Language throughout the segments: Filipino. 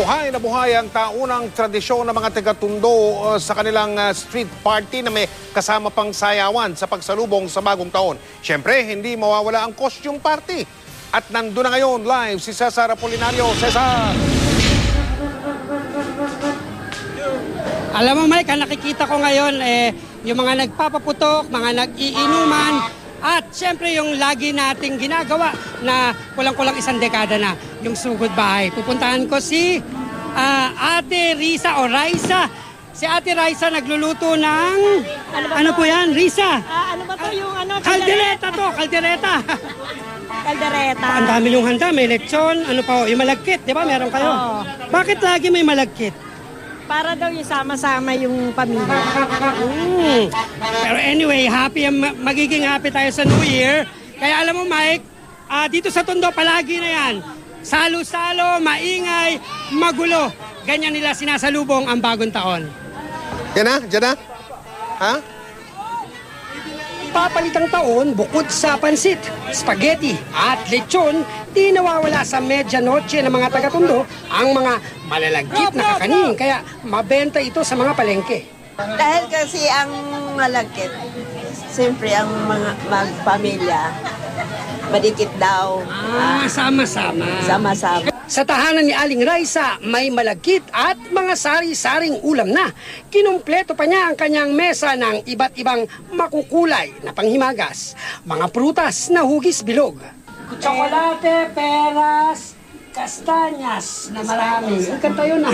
Buhay na buhay ang taunang tradisyon ng mga taga-Tondo sa kanilang street party na may kasama pang sayawan sa pagsalubong sa bagong taon. Siyempre, hindi mawawala ang costume party. At nandun na ngayon live si Cesar Apolinario. Cesar! Alam mo, Mike, ang nakikita ko ngayon, yung mga nagpapaputok, mga nag-iinuman, at siyempre yung lagi nating ginagawa na kulang-kulang isang dekada na, yung sugod bahay. Pupuntahan ko si Ate Risa o Raisa. Si Ate Raisa nagluluto ng... Ano po yan, Risa? Ano ba to yung ano? Kaldereta to, kaldereta. Kaldereta. Ang dami yung handa, may lechon, ano pa, yung malagkit, di ba? Meron kayo. Oo. Bakit lagi may malagkit? Para daw yung sama-sama yung pamilya. Pero anyway, magiging happy tayo sa New Year. Kaya alam mo, Mike, dito sa Tondo, palagi na yan. Salo-salo, maingay, magulo. Ganyan nila sinasalubong ang bagong taon. Yan na? Diyan na? Ha? Papalitang taon, bukod sa pansit, spaghetti at lechon, di nawawala sa medianoche ng mga taga-Tondo ang mga malalagkit na kakanin. Kaya mabenta ito sa mga palengke. Dahil kasi ang malagkit, siyempre ang mga pamilya, madikit daw, Sama-sama. sama-sama. Sa tahanan ni Aling Raisa, may malagkit at mga sari-saring ulam na. Kinumpleto pa niya ang kanyang mesa ng iba't ibang makukulay na panghimagas. Mga prutas na hugis bilog. Tsokolate, peras, kastanyas na marami. Kanta yun na.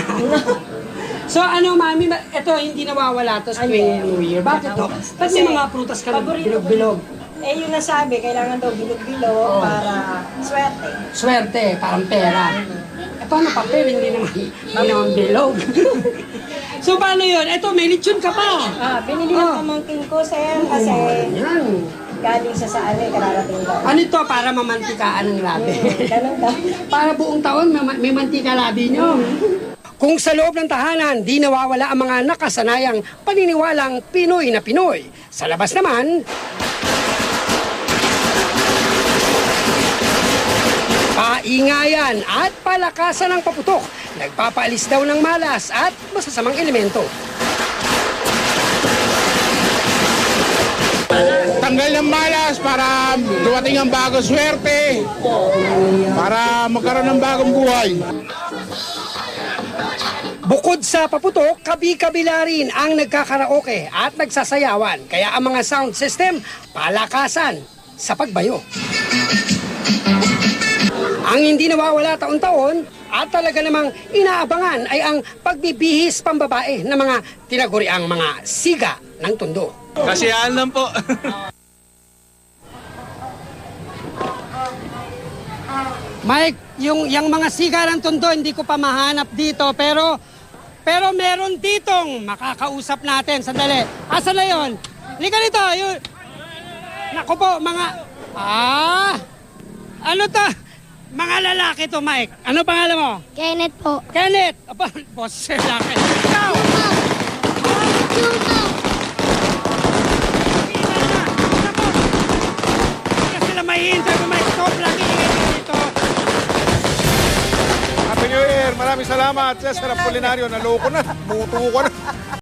So ano, Mami, ito hindi nawawala to sa tuwing New Year. Bakit to? Ba't may mga prutas ka na bilog-bilog? Yung nasabi, kailangan daw bilog-bilog para swerte. Swerte, parang pera. Ito ano, papel, hindi naman bilog. So paano yun? Ito, may lechon ka pa. Binili ng pamangkin ko, sir, kasi Yan. galing siya sa kararating daw. Ano ito? Para mamantikaan ng labi. Ganun daw. Para buong taon, may mantika labi nyo. Kung sa loob ng tahanan, di nawawala ang mga nakasanayang paniniwalang Pinoy na Pinoy. Sa labas naman, paingayan at palakasan ng paputok. Nagpapaalis daw ng malas at masasamang elemento. Tanggal ng malas para dumating ang bagong swerte, para magkaroon ng bagong buhay. Bukod sa paputok, kabi-kabila rin ang nagkakaraoke at nagsasayawan. Kaya ang mga sound system, palakasan sa pagbayo. Ang hindi nawawala taon-taon at talaga namang inaabangan ay ang pagbibihis pambabae ng mga tinaguriang mga siga ng Tondo. Kasiyahan lang po. Mike, yung mga siga ng Tondo hindi ko pa mahanap dito pero meron ditong makakausap natin. Sandali. Asa na yun? Halika nito. Naku po, mga... Ano to? Mga lalaki to, Mike. Ano pangalan mo? Kenneth po. Kenneth! Aba, boss, lalaki. Ikaw! Hindi sila mahihintay mo, Mike. Sobrang ingay dito. Happy New Year! Maraming salamat, Cesar Apolinario. Naloko na. Mutuko na.